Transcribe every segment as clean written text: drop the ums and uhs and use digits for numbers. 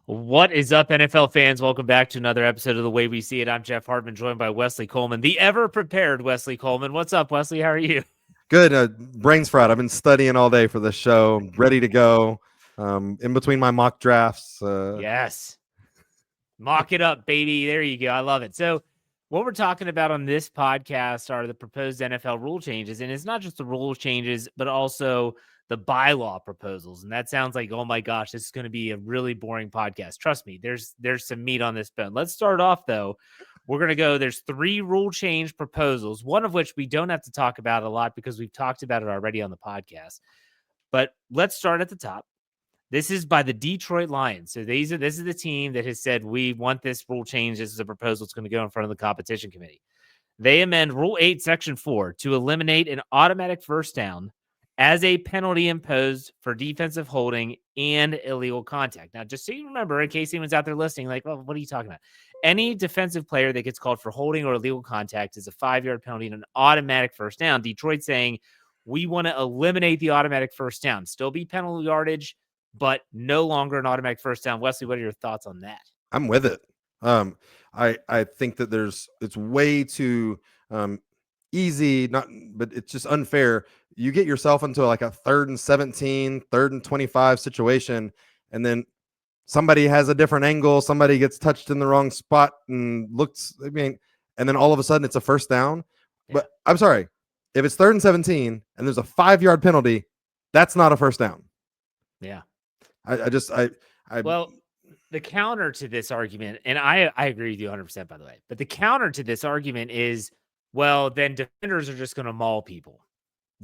What is up, NFL fans? Welcome back to another episode of The Way We See It. I'm Jeff Hartman, joined by Wesley Coleman, the ever-prepared Wesley Coleman. What's up, Wesley? How are you? Good. Brain's fried. I've been studying all day for this show. Ready to go. In between my mock drafts. Yes. Mock it up, baby. There you go. I love it. So what we're talking about on this podcast are the proposed NFL rule changes. And it's not just the rule changes, but also the bylaw proposals. And that sounds like, oh my gosh, this is going to be a really boring podcast. Trust me, there's some meat on this bone. Let's start off, though. We're going to go, there's 3 rule change proposals, one of which we don't have to talk about a lot because we've talked about it already on the podcast. But let's start at the top. This is by the Detroit Lions. So this is the team that has said, we want this rule change. This is a proposal that's going to go in front of the competition committee. They amend Rule 8, Section 4 to eliminate an automatic first down as a penalty imposed for defensive holding and illegal contact. Now, just so you remember, in case anyone's out there listening, like, well, what are you talking about? Any defensive player that gets called for holding or illegal contact is a 5-yard penalty and an automatic first down. Detroit saying, we want to eliminate the automatic first down. Still be penalty yardage, but no longer an automatic first down. Wesley, what are your thoughts on that? I'm with it. I think that it's way too easy, but it's just unfair. You get yourself into like a 3rd and 17, 3rd and 25 situation, and then somebody has a different angle, somebody gets touched in the wrong spot and and then all of a sudden it's a first down. Yeah. But I'm sorry, if it's 3rd and 17 and there's a 5-yard penalty, that's not a first down. Yeah. Well, the counter to this argument, and I agree with you 100%, by the way, but the counter to this argument is, well, then defenders are just going to maul people.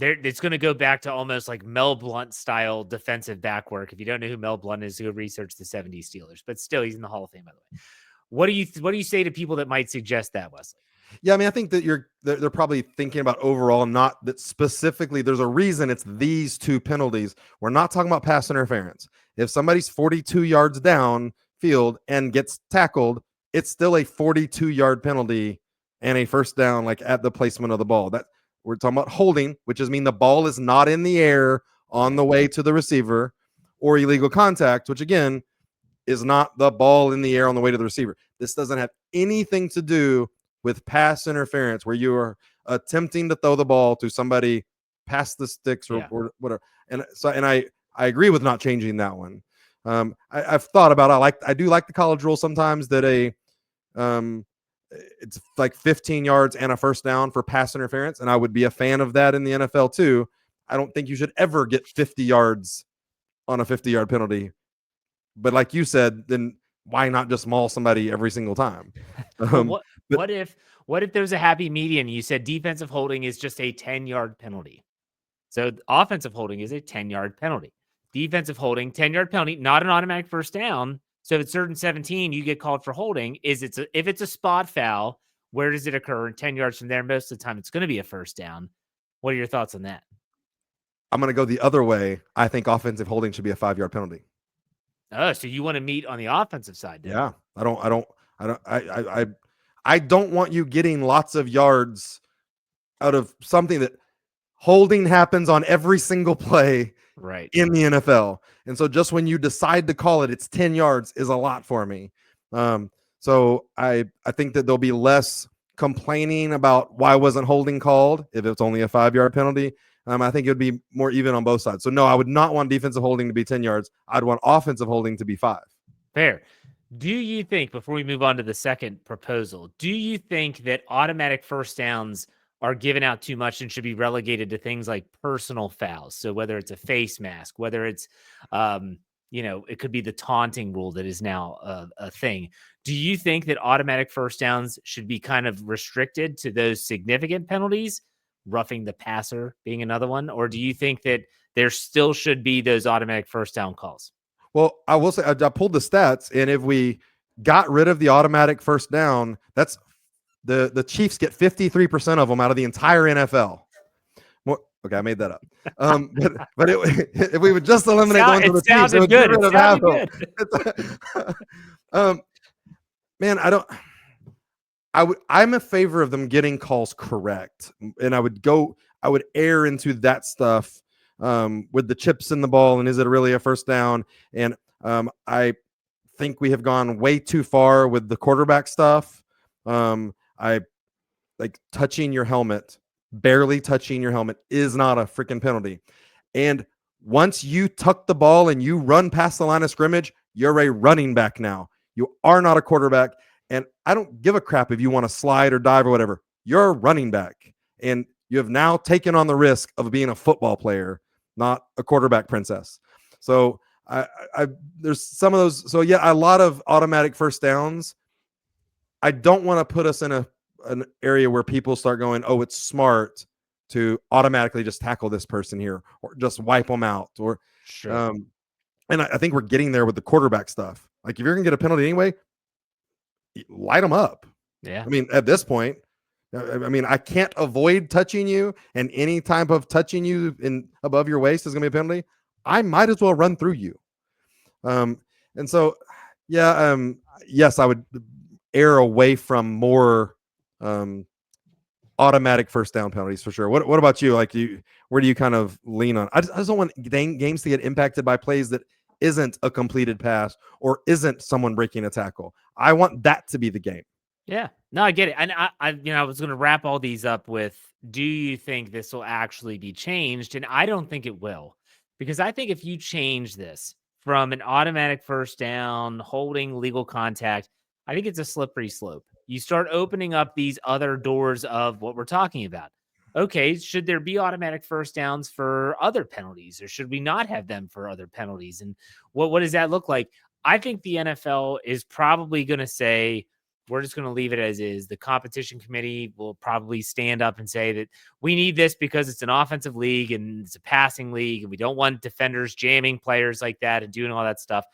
It's going to go back to almost like Mel Blount style defensive back work. If you don't know who Mel Blount is, go research the 70s Steelers, but still he's in the Hall of Fame, by the way. What do you say to people that might suggest that, Wesley? Yeah, I mean, I think that they're probably thinking about overall, not that specifically. There's a reason it's these 2 penalties. We're not talking about pass interference. If somebody's 42 yards down field and gets tackled, it's still a 42-yard penalty and a first down, like at the placement of the ball. That we're talking about holding, which is mean the ball is not in the air on the way to the receiver, or illegal contact, which again is not the ball in the air on the way to the receiver. This doesn't have anything to do with pass interference, where you are attempting to throw the ball to somebody past the sticks or whatever. And so, and I agree with not changing that one. I've thought about, I do like the college rule sometimes that it's like 15 yards and a first down for pass interference. And I would be a fan of that in the NFL too. I don't think you should ever get 50 yards on a 50-yard penalty. But like you said, then why not just maul somebody every single time? What if there's a happy median? You said defensive holding is just a 10-yard penalty. So offensive holding is a 10-yard penalty. Defensive holding, 10-yard penalty, not an automatic first down. So if it's 3rd and 17, you get called for holding. If it's a spot foul, where does it occur? 10 yards from there, most of the time it's going to be a first down. What are your thoughts on that? I'm going to go the other way. I think offensive holding should be a 5-yard penalty. Oh, so you want to meet on the offensive side? Then? Yeah, I don't want you getting lots of yards out of something that holding happens on every single play right in the NFL. And so just when you decide to call it, it's 10 yards is a lot for me. So I think that there'll be less complaining about why wasn't holding called if it's only a 5-yard penalty. I think it would be more even on both sides. So no, I would not want defensive holding to be 10 yards. I'd want offensive holding to be 5. Fair. Do you think, before we move on to the second proposal, do you think that automatic first downs are given out too much and should be relegated to things like personal fouls? So whether it's a face mask, whether it's, it could be the taunting rule that is now a thing. Do you think that automatic first downs should be kind of restricted to those significant penalties, roughing the passer being another one? Or do you think that there still should be those automatic first down calls? Well, I will say I pulled the stats, and if we got rid of the automatic first down, that's the Chiefs get 53% of them out of the entire NFL. Okay, I made that up. But if we would just eliminate the ones of the Chiefs, it would get rid of half of them. Man, I'm in favor of them getting calls correct, and I would err into that stuff with the chips in the ball, and is it really a first down? And I think we have gone way too far with the quarterback stuff. I like touching your helmet, barely touching your helmet is not a freaking penalty. And once you tuck the ball and you run past the line of scrimmage, you're a running back now. You are not a quarterback. And I don't give a crap if you want to slide or dive or whatever. You're a running back. And you have now taken on the risk of being a football player, not a quarterback princess. So I there's some of those. So yeah, a lot of automatic first downs. I don't want to put us in an area where people start going, oh, it's smart to automatically just tackle this person here or just wipe them out. Or, Sure. And I think we're getting there with the quarterback stuff. Like if you're going to get a penalty anyway, light them up. Yeah. I mean, at this point, I mean, I can't avoid touching you, and any type of touching you in above your waist is going to be a penalty. I might as well run through you. And so, yeah, yes, I would err away from more automatic first down penalties for sure. What about you? Like, where do you kind of lean on? I just don't want games to get impacted by plays that isn't a completed pass or isn't someone breaking a tackle. I want that to be the game. Yeah, no, I get it. And I was going to wrap all these up with, do you think this will actually be changed? And I don't think it will, because I think if you change this from an automatic first down, holding legal contact, I think it's a slippery slope. You start opening up these other doors of what we're talking about. Okay, should there be automatic first downs for other penalties, or should we not have them for other penalties? And what does that look like? I think the NFL is probably going to say, we're just going to leave it as is. The competition committee will probably stand up and say that we need this because it's an offensive league and it's a passing league, and we don't want defenders jamming players like that and doing all that stuff.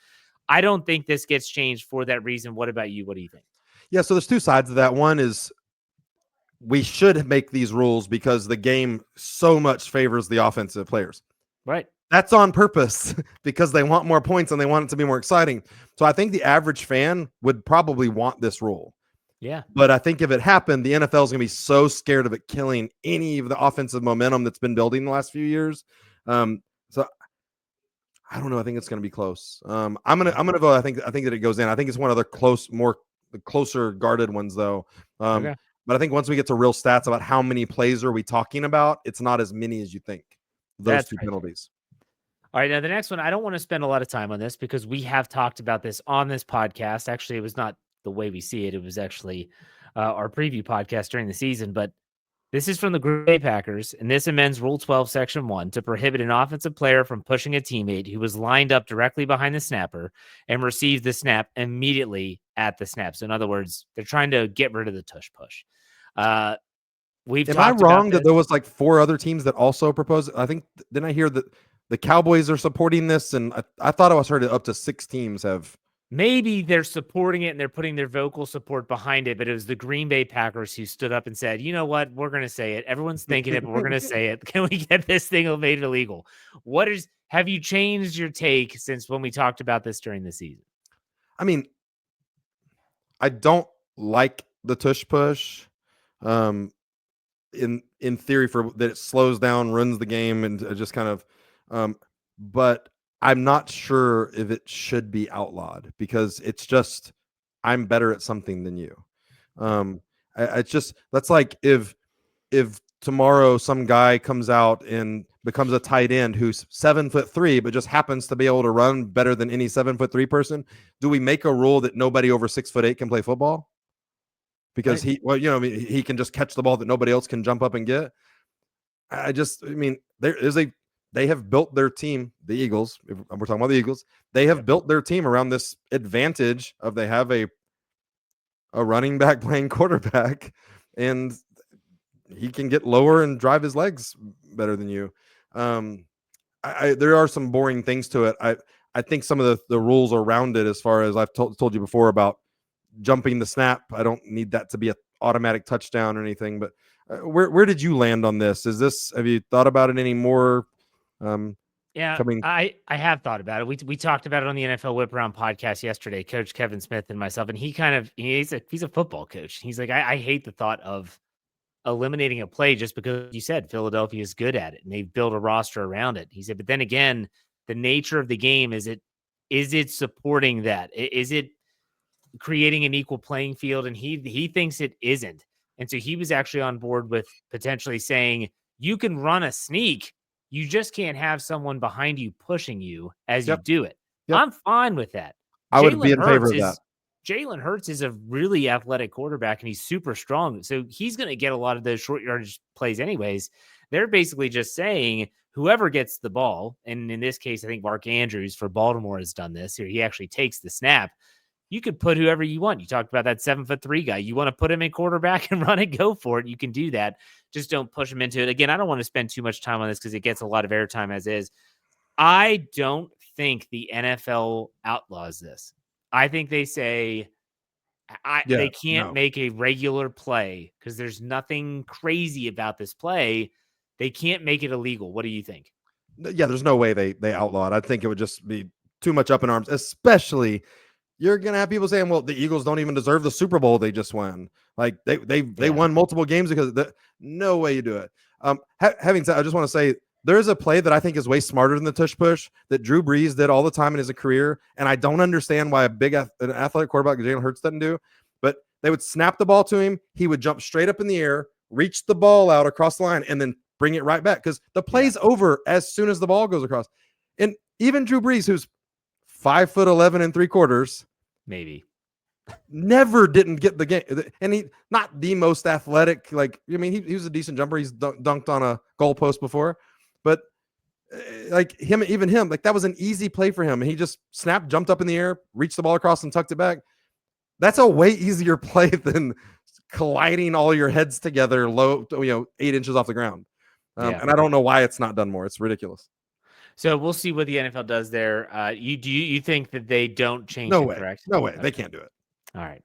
I don't think this gets changed for that reason. What about you? What do you think? Yeah, so there's two sides of that. One is we should make these rules because the game so much favors the offensive players. Right. That's on purpose because they want more points and they want it to be more exciting. So I think the average fan would probably want this rule. Yeah. But I think if it happened, the NFL is going to be so scared of it killing any of the offensive momentum that's been building the last few years. So I don't know. I think it's going to be close. I'm gonna vote. I think that it goes in. I think it's one of the closer guarded ones though. Okay. But I think once we get to real stats about how many plays are we talking about, it's not as many as you think. Those That's two right. penalties. All right. Now, the next one, I don't want to spend a lot of time on this because we have talked about this on this podcast. Actually, it was not the way we see it. It was actually our preview podcast during the season. But this is from the Green Bay Packers, and this amends Rule 12, Section 1 to prohibit an offensive player from pushing a teammate who was lined up directly behind the snapper and received the snap immediately at the snap. So, in other words, they're trying to get rid of the tush push. Am I wrong that there was like 4 other teams that also proposed? I think, didn't I hear that the Cowboys are supporting this? And I thought I was heard up to 6 teams have. Maybe they're supporting it and they're putting their vocal support behind it, but it was the Green Bay Packers who stood up and said, you know what, we're going to say it. Everyone's thinking it, but we're going to say it. Can we get this thing made illegal? Have you changed your take since when we talked about this during the season? I mean, I don't like the tush push. In theory, for that it slows down, runs the game, and just kind of, but I'm not sure if it should be outlawed because it's just I'm better at something than you. It's just that's like if tomorrow some guy comes out and becomes a tight end who's 7'3" but just happens to be able to run better than any 7'3" person. Do we make a rule that nobody over 6'8" can play football? Because he can just catch the ball that nobody else can jump up and get. I mean, they have built their team, the Eagles. If we're talking about the Eagles, they have built their team around this advantage of they have a running back playing quarterback, and he can get lower and drive his legs better than you. There are some boring things to it. I think some of the rules around it, as far as I've told you before about jumping the snap, I don't need that to be an automatic touchdown or anything. But where did you land on this? Have you thought about it any more? Yeah, I have thought about it. We talked about it on the NFL Whip Around podcast yesterday, Coach Kevin Smith and myself, and he's a football coach. He's like, I hate the thought of eliminating a play just because you said Philadelphia is good at it and they've built a roster around it. He said, but then again, the nature of the game is is it supporting that? Is it creating an equal playing field? And he thinks it isn't. And so he was actually on board with potentially saying you can run a sneak. You just can't have someone behind you pushing you as you Yep. do it. Yep. I'm fine with that. I would be in favor of that. Jalen Hurts is a really athletic quarterback and he's super strong. So he's going to get a lot of those short yardage plays anyways. They're basically just saying whoever gets the ball, and in this case, I think Mark Andrews for Baltimore has done this here. He actually takes the snap. You could put whoever you want. You talked about that 7'3" guy. You want to put him in quarterback and run it, go for it. You can do that. Just don't push him into it. Again, I don't want to spend too much time on this because it gets a lot of airtime as is. I don't think the NFL outlaws this. I think they say they can't make a regular play because there's nothing crazy about this play. They can't make it illegal. What do you think? Yeah, there's no way they outlaw it. I think it would just be too much up in arms, especially you're going to have people saying, well, the Eagles don't even deserve the Super Bowl they just won. Like they won multiple games because no way you do it. Having said, I just want to say there is a play that I think is way smarter than the tush push that Drew Brees did all the time in his career. And I don't understand why an athletic quarterback like Jalen Hurts doesn't do, but they would snap the ball to him. He would jump straight up in the air, reach the ball out across the line, and then bring it right back because the play's over as soon as the ball goes across. And even Drew Brees, who's 5'11" 3/4, maybe never didn't get the game. And he not the most athletic. Like, I mean, he was a decent jumper. He's dunked on a goalpost before, but like even him, like that was an easy play for him. And he just snapped, jumped up in the air, reached the ball across and tucked it back. That's a way easier play than colliding all your heads together low, 8 inches off the ground. And I don't know why it's not done more. It's ridiculous. So we'll see what the NFL does there. You think that they don't change no it, way. correct? No way. Okay. They can't do it. All right.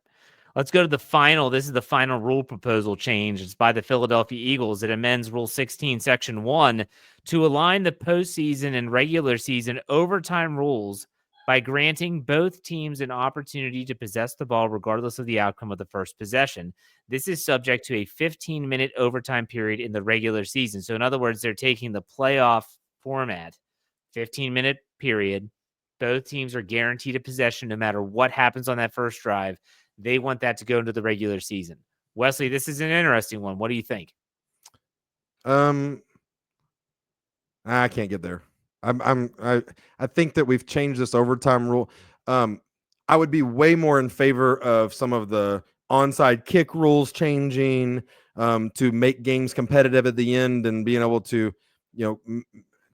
Let's go to the final. This is the final rule proposal change. It's by the Philadelphia Eagles. It amends Rule 16, Section 1 to align the postseason and regular season overtime rules by granting both teams an opportunity to possess the ball regardless of the outcome of the first possession. This is subject to a 15-minute overtime period in the regular season. So in other words, they're taking the playoff format, 15-minute period. Both teams are guaranteed a possession no matter what happens on that first drive. They want that to go into the regular season. Wesley, this is an interesting one. What do you think? I can't get there. I think that we've changed this overtime rule. I would be way more in favor of some of the onside kick rules changing to make games competitive at the end and being able to,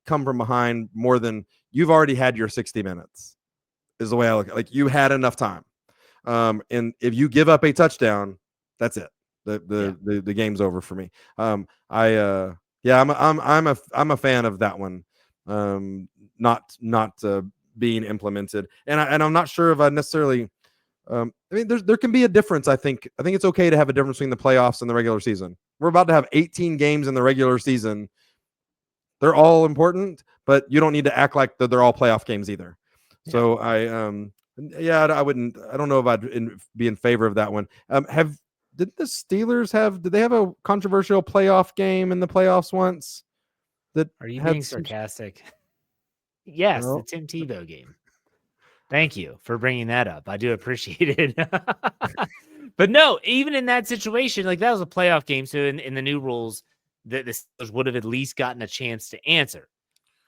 come from behind more than you've already had your 60 minutes is the way I look at it. Like you had enough time. And if you give up a touchdown, that's it. The game's over for me. I'm a fan of that one. Not being implemented, and I'm not sure if I necessarily. I mean, there can be a difference. I think it's okay to have a difference between the playoffs and the regular season. We're about to have 18 games in the regular season. They're all important, but you don't need to act like they're all playoff games either. Yeah. So I don't know if I'd be in favor of that one. Did the Steelers did they have a controversial playoff game in the playoffs once? Are you being sarcastic? Yes, the Tim Tebow game. Thank you for bringing that up. I do appreciate it. But no, even in that situation, like that was a playoff game. So in the new rules, the Steelers would have at least gotten a chance to answer.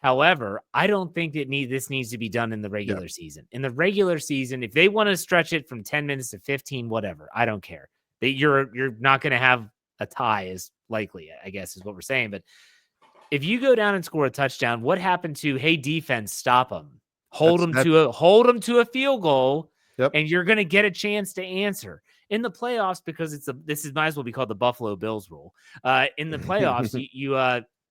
However, I don't think this needs to be done in the regular season. In the regular season, if they want to stretch it from 10 minutes to 15, whatever, I don't care. You're not going to have a tie is likely, I guess is what we're saying. But if you go down and score a touchdown, what happened to, hey, defense, stop them. Hold them to a field goal, and you're going to get a chance to answer. In the playoffs, because this might as well be called the Buffalo Bills rule. In the playoffs,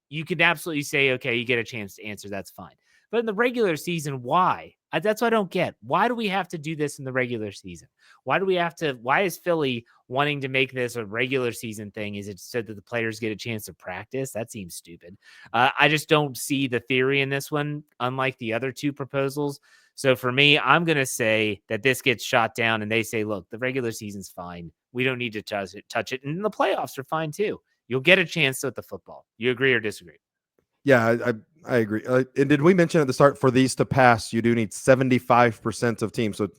you can absolutely say, okay, you get a chance to answer. That's fine. But in the regular season, why? That's what I don't get. Why do we have to do this in the regular season? Why is Philly wanting to make this a regular season thing? Is it so that the players get a chance to practice? That seems stupid. I just don't see the theory in this one, unlike the other two proposals. So for me, I'm going to say that this gets shot down and they say, look, the regular season's fine. We don't need to touch it. And the playoffs are fine too. You'll get a chance at the football. You agree or disagree? Yeah, I agree. And did we mention at the start, for these to pass, you do need 75% of teams to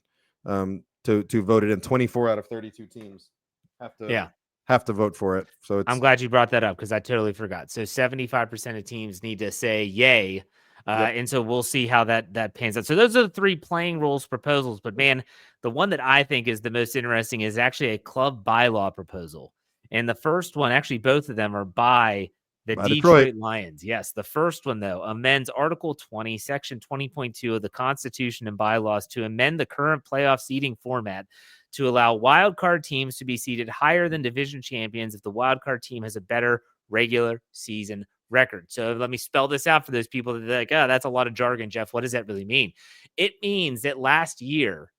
vote it in. 24 out of 32 teams have to vote for it. So I'm glad you brought that up because I totally forgot. So 75% of teams need to say yay. And so we'll see how that pans out. So those are the 3 playing rules proposals. But man, the one that I think is the most interesting is actually a club bylaw proposal. And the first one, actually, both of them are by the Detroit Lions. Yes. The first one, though, amends Article 20, Section 20.2 of the Constitution and bylaws to amend the current playoff seeding format to allow wild card teams to be seeded higher than division champions if the wild card team has a better regular season record. So let me spell this out for those people that are like, oh, that's a lot of jargon, Jeff. What does that really mean? It means that last year,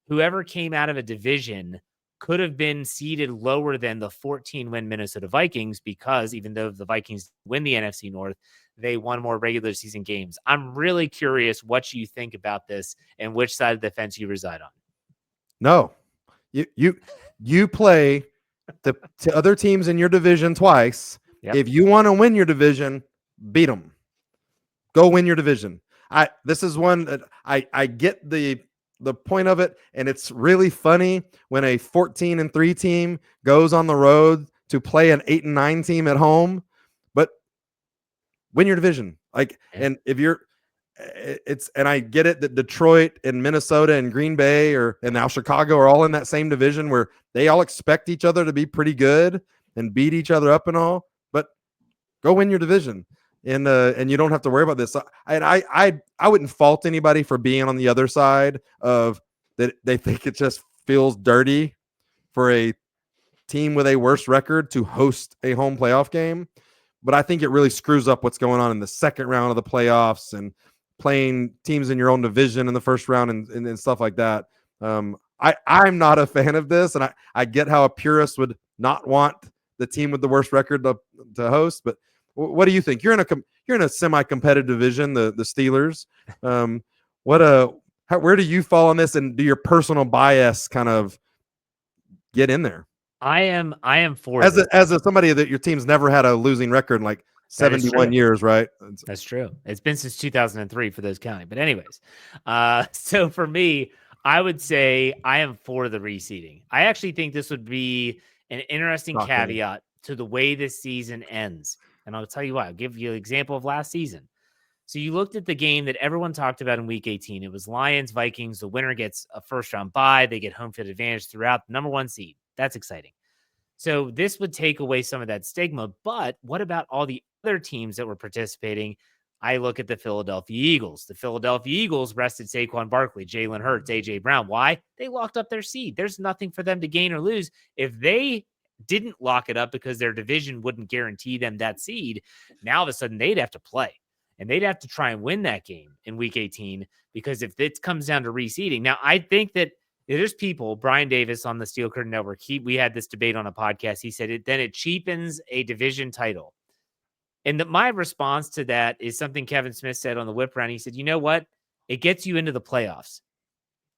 whoever came out of a division could have been seeded lower than the 14-win Minnesota Vikings because even though the Vikings win the NFC North, they won more regular season games. I'm really curious what you think about this and which side of the fence you reside on. No. You play the other teams in your division twice. Yep. If you want to win your division, beat them. Go win your division. This is one that I get the point of it, and it's really funny when a 14-3 team goes on the road to play an 8-9 team at home, but win your division. And if you're and I get it that Detroit and Minnesota and Green Bay and now Chicago are all in that same division where they all expect each other to be pretty good and beat each other up and all, but go win your division. And you don't have to worry about this. I wouldn't fault anybody for being on the other side of that. They think it just feels dirty for a team with a worse record to host a home playoff game. But I think it really screws up what's going on in the second round of the playoffs and playing teams in your own division in the first round and stuff like that. I'm not a fan of this, and I get how a purist would not want the team with the worst record to host. But what do you think? You're in a semi-competitive division, the Steelers. Where do you fall on this, and do your personal bias kind of get in there? I am for as somebody that your team's never had a losing record in like 71 years, right? That's true. It's been since 2003 for those counting. But anyways, so for me, I would say I am for the reseeding. I actually think this would be an interesting caveat to the way this season ends. And I'll tell you why. I'll give you an example of last season. So you looked at the game that everyone talked about in week 18. It was Lions, Vikings. The winner gets a first round bye. They get home field advantage throughout, the number 1 seed. That's exciting. So this would take away some of that stigma. But what about all the other teams that were participating? I look at the Philadelphia Eagles. The Philadelphia Eagles rested Saquon Barkley, Jalen Hurts, A.J. Brown. Why? They locked up their seed. There's nothing for them to gain or lose. If they didn't lock it up because their division wouldn't guarantee them that seed, now all of a sudden they'd have to play. And they'd have to try and win that game in week 18 because if it comes down to reseeding. Now, I think that there's people, Brian Davis on the Steel Curtain Network, we had this debate on a podcast. He said it cheapens a division title. And my response to that is something Kevin Smith said on the whip round. He said, you know what? It gets you into the playoffs.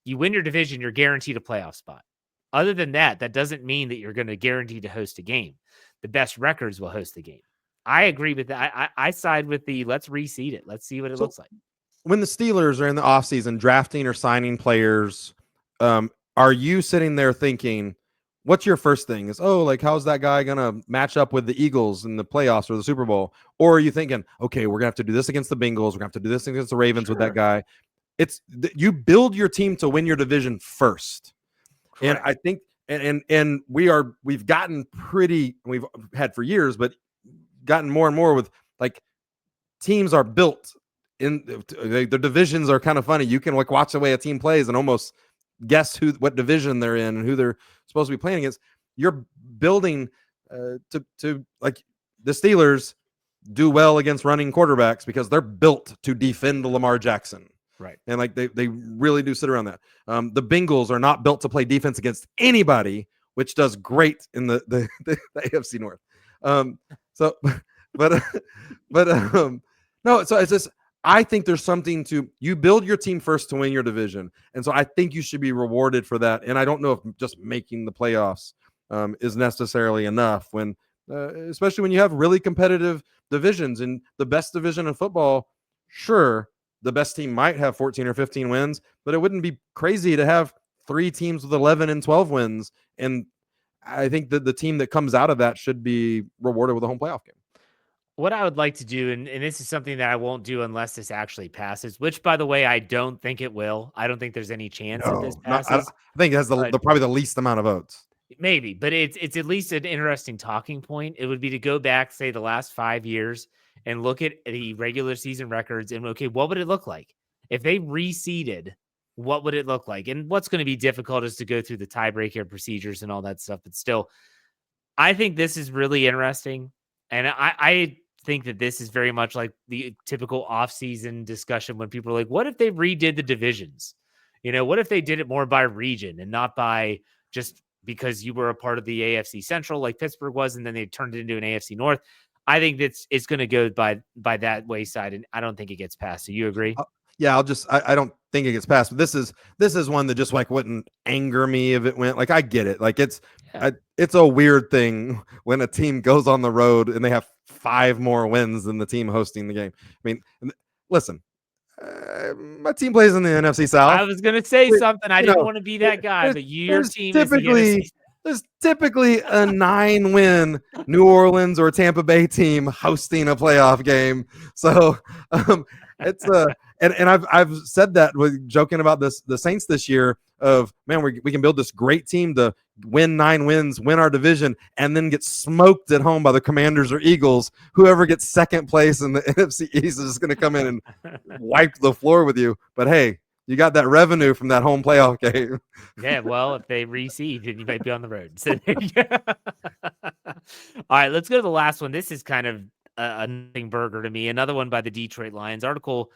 You win your division, you're guaranteed a playoff spot. Other than that, that doesn't mean that you're going to guarantee to host a game. The best records will host the game. I agree with that. I side with let's reseed it. Let's see what it looks like. When the Steelers are in the offseason drafting or signing players, are you sitting there thinking, what's your first thing? Is, how's that guy going to match up with the Eagles in the playoffs or the Super Bowl? Or are you thinking, okay, we're going to have to do this against the Bengals. We're going to have to do this against the Ravens with that guy. You build your team to win your division first. Correct. And I think, and we've gotten we've had for years, but gotten more and more with teams are built in the divisions are kind of funny. You can watch the way a team plays and almost guess what division they're in and who they're supposed to be playing against. You're building to the Steelers do well against running quarterbacks because they're built to defend the Lamar Jackson. Right. And they really do sit around that. The Bengals are not built to play defense against anybody, which does great in the AFC North. No, so it's just, I think there's something to, you build your team first to win your division. And so I think you should be rewarded for that. And I don't know if just making the playoffs is necessarily enough when, especially when you have really competitive divisions, and the best division in football Sure, the best team might have 14 or 15 wins, but it wouldn't be crazy to have 3 teams with 11 and 12 wins. And I think that the team that comes out of that should be rewarded with a home playoff game. What I would like to do, and this is something that I won't do unless this actually passes, which, by the way, I don't think it will. I don't think there's any chance that this No, not. I passes, think it has but the probably the least amount of votes. maybe. But it's at least an interesting talking point. It would be to go back, say, the last 5 years and look at the regular season records and, okay, what would it look like if they reseeded? What would it look like? And what's going to be difficult is to go through the tiebreaker procedures and all that stuff. But still, I think this is really interesting. And I think that this is very much like the typical offseason discussion when people are like, what if they redid the divisions? What if they did it more by region and not by just because you were a part of the AFC Central like Pittsburgh was, and then they turned it into an AFC North? I think it's going to go by that wayside, and I don't think it gets passed. So you agree? Yeah, I don't think it gets passed, but this is one that just like wouldn't anger me if it went. Like I get it. Like it's a weird thing when a team goes on the road and they have 5 more wins than the team hosting the game. I mean, listen, my team plays in the NFC South. I was going to say something. I didn't want to be that guy, but your team is the NFC. There's typically a 9-win New Orleans or Tampa Bay team hosting a playoff game. So it's and I've said that with joking about the Saints this year of, man, we can build this great team to win 9 wins, win our division, and then get smoked at home by the Commanders or Eagles. Whoever gets second place in the NFC East is just going to come in and wipe the floor with you. But hey, you got that revenue from that home playoff game. Yeah, well, if they reseed, then you might be on the road. So all right, let's go to the last one. This is kind of a nothing burger to me. Another one by the Detroit Lions. Article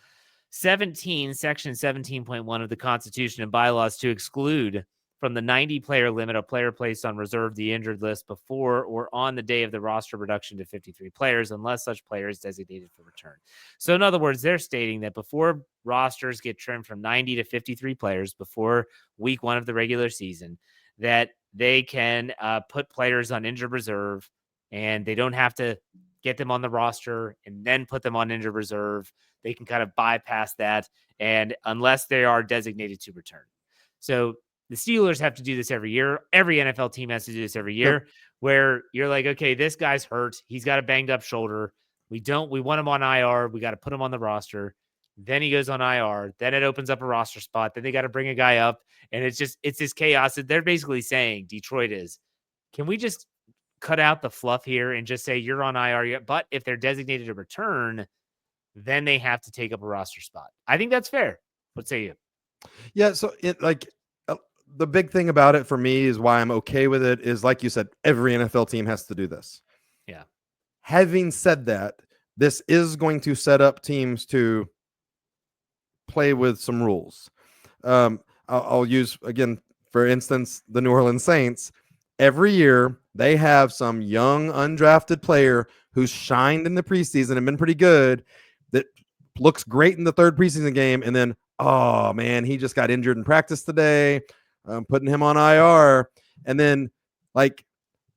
17, Section 17.1 of the Constitution and bylaws to exclude from the 90-player limit a player placed on reserve the injured list before or on the day of the roster reduction to 53 players unless such player is designated for return. So in other words, they're stating that before rosters get trimmed from 90 to 53 players before week 1 of the regular season, that they can put players on injured reserve, and they don't have to get them on the roster and then put them on injured reserve. They can kind of bypass that, and unless they are designated to return. So the Steelers have to do this every year. Every NFL team has to do this every year, where you're like, okay, this guy's hurt. He's got a banged up shoulder. We want him on IR. We got to put him on the roster. Then he goes on IR. Then it opens up a roster spot. Then they got to bring a guy up. And it's this chaos. They're basically saying, Detroit is, can we just cut out the fluff here and just say you're on IR? But if they're designated to return, then they have to take up a roster spot. I think that's fair. What say you? Yeah. So the big thing about it for me is why I'm okay with it is, like you said, every NFL team has to do this. Yeah. Having said that, this is going to set up teams to play with some rules. I'll use, again, for instance, the New Orleans Saints. Every year, they have some young, undrafted player who's shined in the preseason and been pretty good that looks great in the 3rd preseason game. And then, oh, man, he just got injured in practice today. I'm putting him on IR. And then, like,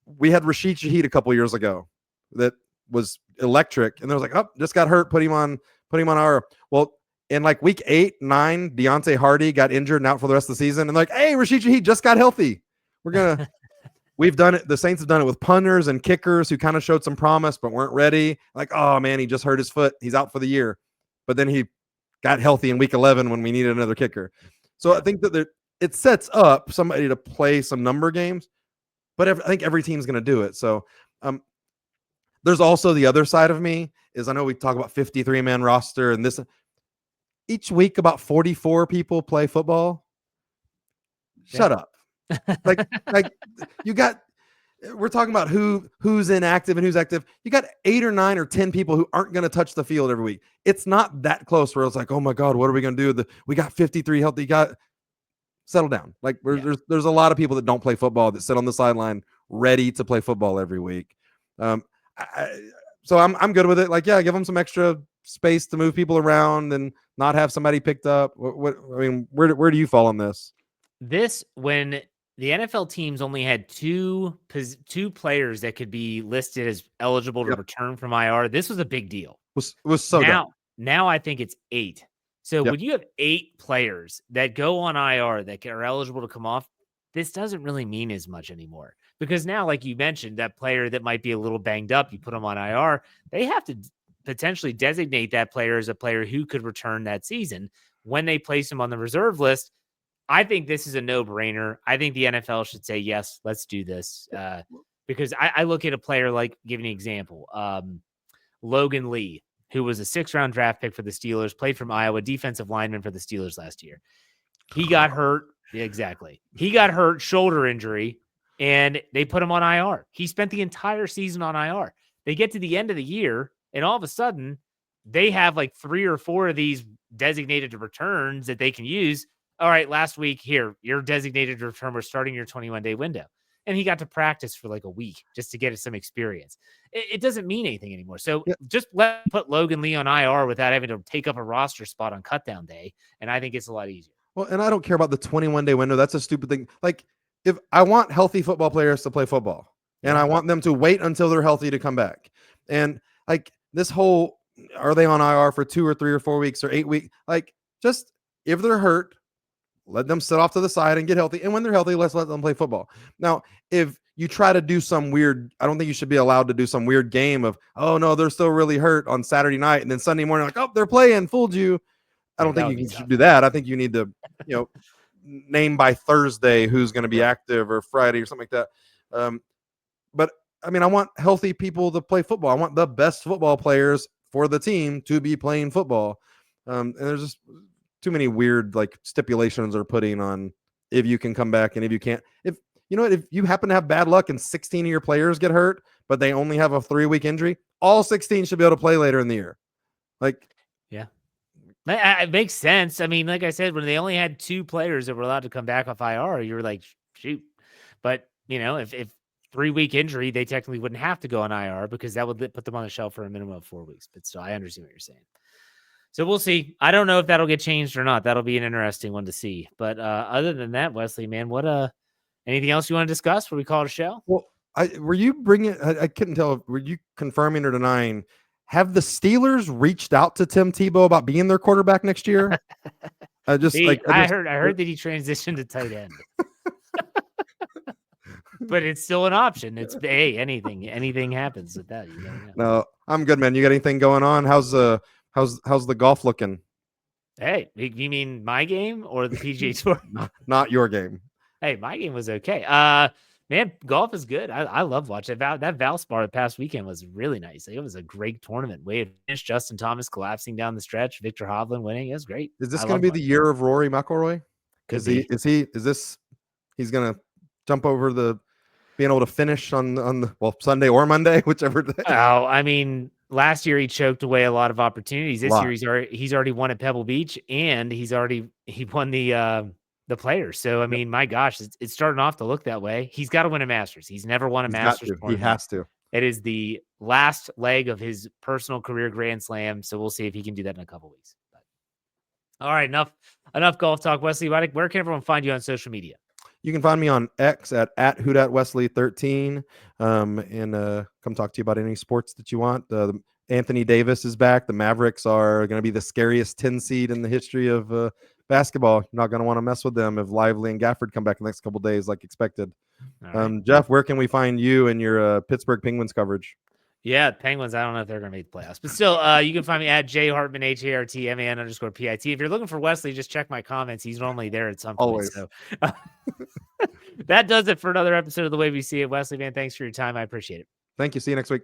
we had Rashid Shaheed a couple years ago that was electric. And they was like, oh, just got hurt. Put him on IR. Well, in like week 8, 9, Deontay Hardy got injured and out for the rest of the season. And like, hey, Rashid Shaheed just got healthy. We've done it. The Saints have done it with punters and kickers who kind of showed some promise but weren't ready. Like, oh, man, he just hurt his foot. He's out for the year. But then he got healthy in week 11 when we needed another kicker. So I think that it sets up somebody to play some number games, but I think every team's going to do it. So there's also the other side of me is, I know we talk about 53-man roster and this each week about 44 people play football. Shut up. like you got, we're talking about who's inactive and who's active. You got 8 or 9 or 10 people who aren't going to touch the field every week. It's not that close where it's like, oh my God, what are we going to do? We got 53 healthy guys. Settle down. Like there's a lot of people that don't play football that sit on the sideline ready to play football every week. So I'm good with it. Like, yeah, give them some extra space to move people around and not have somebody picked up. Where do you fall on this? When the NFL teams only had two players that could be listed as eligible to return from IR, this was a big deal. Was so dumb. Now I think it's 8. So Yep. when you have 8 players that go on IR that are eligible to come off, this doesn't really mean as much anymore. Because now, like you mentioned, that player that might be a little banged up, you put them on IR, they have to potentially designate that player as a player who could return that season. When they place him on the reserve list, I think this is a no-brainer. I think the NFL should say, yes, let's do this. Because I look at a player like, give an example, Logan Lee, who was a 6th-round draft pick for the Steelers, played from Iowa, defensive lineman for the Steelers last year. He got hurt. Yeah, exactly. He got hurt, shoulder injury, and they put him on IR. He spent the entire season on IR. They get to the end of the year, and all of a sudden, they have like 3 or 4 of these designated returns that they can use. All right, last week, here, you're designated to return. We're starting your 21-day window. And he got to practice for like a week just to get some experience. It doesn't mean anything anymore. So just put Logan Lee on IR without having to take up a roster spot on cutdown day. And I think it's a lot easier. Well, and I don't care about the 21-day window. That's a stupid thing. Like, if I want healthy football players to play football, and I want them to wait until they're healthy to come back. And like this whole, are they on IR for 2 or 3 or 4 weeks or 8 weeks? Like, just if they're hurt, let them sit off to the side and get healthy. And when they're healthy, let's let them play football. Now, if you try to do some weird, I don't think you should be allowed to do some weird game of, oh no, they're still really hurt on Saturday night. And then Sunday morning, like, oh, they're playing, fooled you. I don't think you should do that. I think you need to, name by Thursday who's going to be active or Friday or something like that. But I mean, I want healthy people to play football. I want the best football players for the team to be playing football. And there's just too many weird like stipulations are putting on if you can come back and if you can't. If you know what, if you happen to have bad luck and 16 of your players get hurt, but they only have a 3-week injury, all 16 should be able to play later in the year. Like, yeah. It makes sense. I mean, like I said, when they only had 2 players that were allowed to come back off IR, you were like, shoot. But, if 3-week injury, they technically wouldn't have to go on IR because that would put them on the shelf for a minimum of 4 weeks. But still, I understand what you're saying. So we'll see. I don't know if that'll get changed or not. That'll be an interesting one to see. But other than that, Wesley, man, anything else you want to discuss before we call it a show? Well, were you bringing? I couldn't tell. Were you confirming or denying? Have the Steelers reached out to Tim Tebow about being their quarterback next year? I heard that he transitioned to tight end. But it's still an option. It's anything happens with that. You don't know. No, I'm good, man. You got anything going on? How's the golf looking? Hey, you mean my game or the PGA Tour? Not your game. Hey, my game was okay. Man, golf is good. I love watching that Valspar the past weekend was really nice. It was a great tournament. Way to finish. Justin Thomas collapsing down the stretch. Victor Hovland winning. It was great. Is this going to be the year of Rory McIlroy? He's going to jump over being able to finish on Sunday or Monday, whichever day? Oh, I mean, last year he choked away a lot of opportunities. This year he's already won at Pebble Beach, and he won the Players. So I mean, my gosh, it's starting off to look that way. He's got to win a Masters. He's never won a Masters. He has to. It is the last leg of his personal career Grand Slam. So we'll see if he can do that in a couple weeks. But, all right, enough golf talk, Wesley. Where can everyone find you on social media? You can find me on X at @WhoDatWesley13, and come talk to you about any sports that you want. Anthony Davis is back. The Mavericks are going to be the scariest 10 seed in the history of basketball. You're not going to want to mess with them if Lively and Gafford come back the next couple of days like expected. Right. Jeff, where can we find you and your Pittsburgh Penguins coverage? Yeah, Penguins, I don't know if they're going to make the playoffs. But still, you can find me at jhartman, HARTMAN_PIT. If you're looking for Wesley, just check my comments. He's normally there at some point. Always. So that does it for another episode of The Way We See It. Wesley, man, thanks for your time. I appreciate it. Thank you. See you next week.